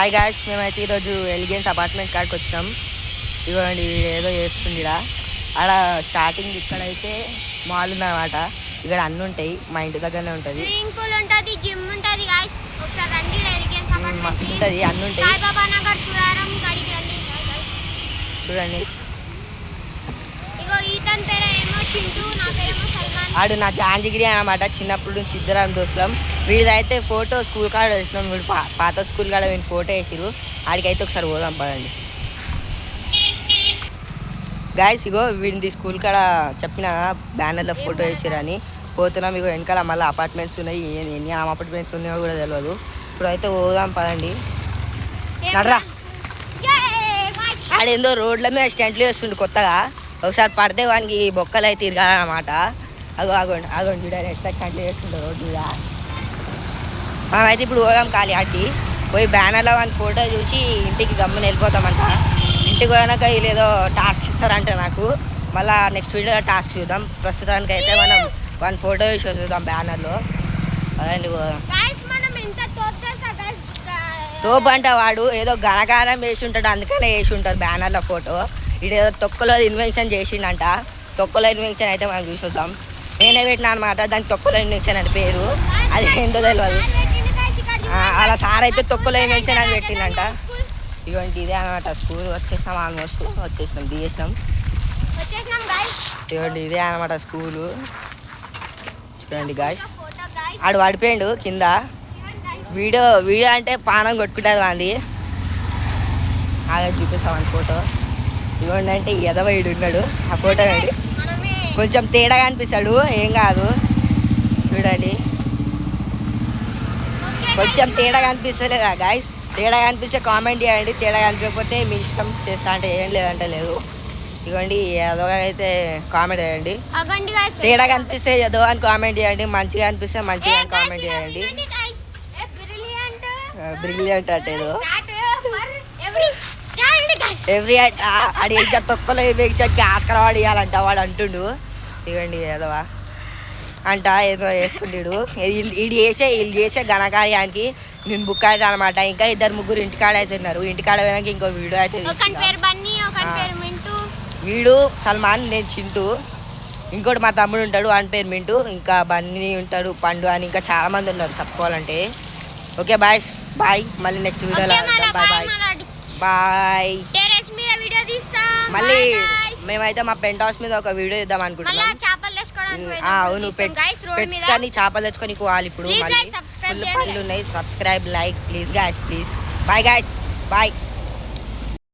Hi guys, మేమైతే ఈరోజు elegance apartment కాడికి వచ్చినాం. ఇవ్వండి ఏదో చేస్తుంది ఇక్కడ. ఆడ స్టార్టింగ్ ఇక్కడైతే మాల్ ఉందన్నమాట. ఇక్కడ అన్నీ ఉంటాయి, మా ఇంటి దగ్గరనే ఉంటుంది. స్విమ్మింగ్ పూల్ ఉంటుంది, జిమ్ ఉంటుంది గాయ్స్. ఒకసారి రండి ఎలిగెన్స్ అపార్ట్మెంట్. మస్తు ఉంటుంది, అన్నీ ఉంటాయి. సాయిబాబా నగర్ సురారం కాడికి రండి చూడండి. ఇగో ఈతన్ పేరు ఏమో చింటూ, నా పేరేమో సల్మాన్. ఆడు నా జాంజిగిరి అన్నమాట. చిన్నప్పటి నుంచి ఇద్దరం దోస్తులం. వీడిదైతే ఫోటో స్కూల్ కాడ వేసినాం. వీడు పాత స్కూల్ కాడ వీళ్ళు ఫోటో వేసిరు. ఆడికైతే ఒకసారి పోదాం పదండి గాయస్. ఇగో వీడిది స్కూల్ కాడ చెప్పిన బ్యానర్లో ఫోటో వేసిరని పోతున్నాం. ఇగో వెనకాల మళ్ళీ అపార్ట్మెంట్స్ ఉన్నాయి. ఎన్ని అపార్ట్మెంట్స్ ఉన్నాయో కూడా తెలియదు. ఇప్పుడైతే పోదాం పదండి. నడ్రా. ఆడేందో రోడ్ల మీద స్టెంట్లు వేస్తుండు కొత్తగా. ఒకసారి పడితే వానికి బొక్కలు అయితే తిరగాలన్నమాట. ఆగోండి చూడండి ఎట్లా స్టెంట్లు వేస్తుండే రోడ్డు మీద. మనమైతే ఇప్పుడు పోదాం ఖాళీ ఆడికి. పోయి బ్యానర్లో వాని ఫోటో చూసి ఇంటికి గమ్మున వెళ్ళిపోతామంట. ఇంటికి పోయాక వీళ్ళేదో టాస్క్ ఇస్తారంట నాకు. మళ్ళీ నెక్స్ట్ వీడియోలో టాస్క్ చూద్దాం. ప్రస్తుతానికి అయితే మనం వాని ఫోటో చూసి చూద్దాం బ్యానర్లో. అదండి పోదాం. తోపు అంట వాడు ఏదో ఘనకారం వేసి ఉంటాడు, అందుకనే వేసి ఉంటారు బ్యానర్లో ఫోటో. ఇది ఏదో తొక్కలో ఇన్వెన్షన్ చేసిండంట. తొక్కలో ఇన్వెన్షన్ అయితే మనం చూసొద్దాం. నేనే పెట్టినా అనమాట, దానికి తొక్కలో ఇన్వెన్షన్ అని పేరు. అది ఏందో తెలియదు. అలా సార్ అయితే తొక్కలో ఇన్వెన్షన్ అని పెట్టిండంట. ఇటువంటి ఇదే అనమాట స్కూల్. వచ్చేసినాం, ఆల్మోస్ట్ వచ్చేసినాం, దిగేసినాం. ఇవ్వండి ఇదే అనమాట స్కూలు. చూడండి గాయ్స్, ఆడు పడిపోయిండు కింద. వీడియో అంటే పానం కొట్టుకుంటుంది వాంది. ఆగండి చూపిస్తామని ఫోటో. ఇవ్వండి అంటే ఎదవైడు ఉన్నాడు ఆ ఫోటో. కొంచెం తేడాగా అనిపిస్తాడు, ఏం కాదు. చూడండి కొంచెం తేడాగా అనిపిస్తలేదా గాయ్స్? తేడాగా అనిపిస్తే కామెంట్ చేయండి. తేడాగా అనిపించకపోతే మీ ఇష్టం చేస్తా అంటే ఏం లేదంటే లేదు. ఇవ్వండి ఏదో అయితే కామెంట్ చేయండి. తేడాగా అనిపిస్తే ఏదో అని కామెంట్ చేయండి. మంచిగా అనిపిస్తే మంచిగా అని కామెంట్ చేయండి. బ్రిలియంట్ అంటే ఏదో ఎవ్రీ ఆడి ఇంకా తొక్కలో వేసానికి ఆస్కర్ వాడు ఇవ్వాలంట వాడు అంటుండు. ఇవ్వండి ఏదోవా అంట ఏదో వేస్తుండీడు. వీళ్ళు చేసే ఘనకార్యానికి నేను బుక్ అయితే అనమాట. ఇంకా 2-3 ఇంటికాడ అయితే ఉన్నారు. ఇంటికాడ పోయినాక ఇంకో వీడియో అయితే వీడు సల్మాన్, నేను చింటూ, ఇంకోటి మా తమ్ముడు ఉంటాడు వాని పేరు మింటూ, ఇంకా బన్నీ ఉంటాడు, పండు అని ఇంకా చాలా మంది ఉన్నారు చెప్పుకోవాలంటే. Okay boys, bye. మళ్ళీ నెక్స్ట్ వీడియోలో బాయ్. మళ్ళీ మేమైతే మా పెంట్ హౌస్ మీద ఒక వీడియో ఇద్దాం అనుకుంటున్నాం. అవును, పెట్స్ కానీ చేపలు తెచ్చుకొని పోవాలి ఇప్పుడు. మళ్ళీ ఫుల్ పనులు ఉన్నాయి. Subscribe, like please guys, please. Bye guys, bye.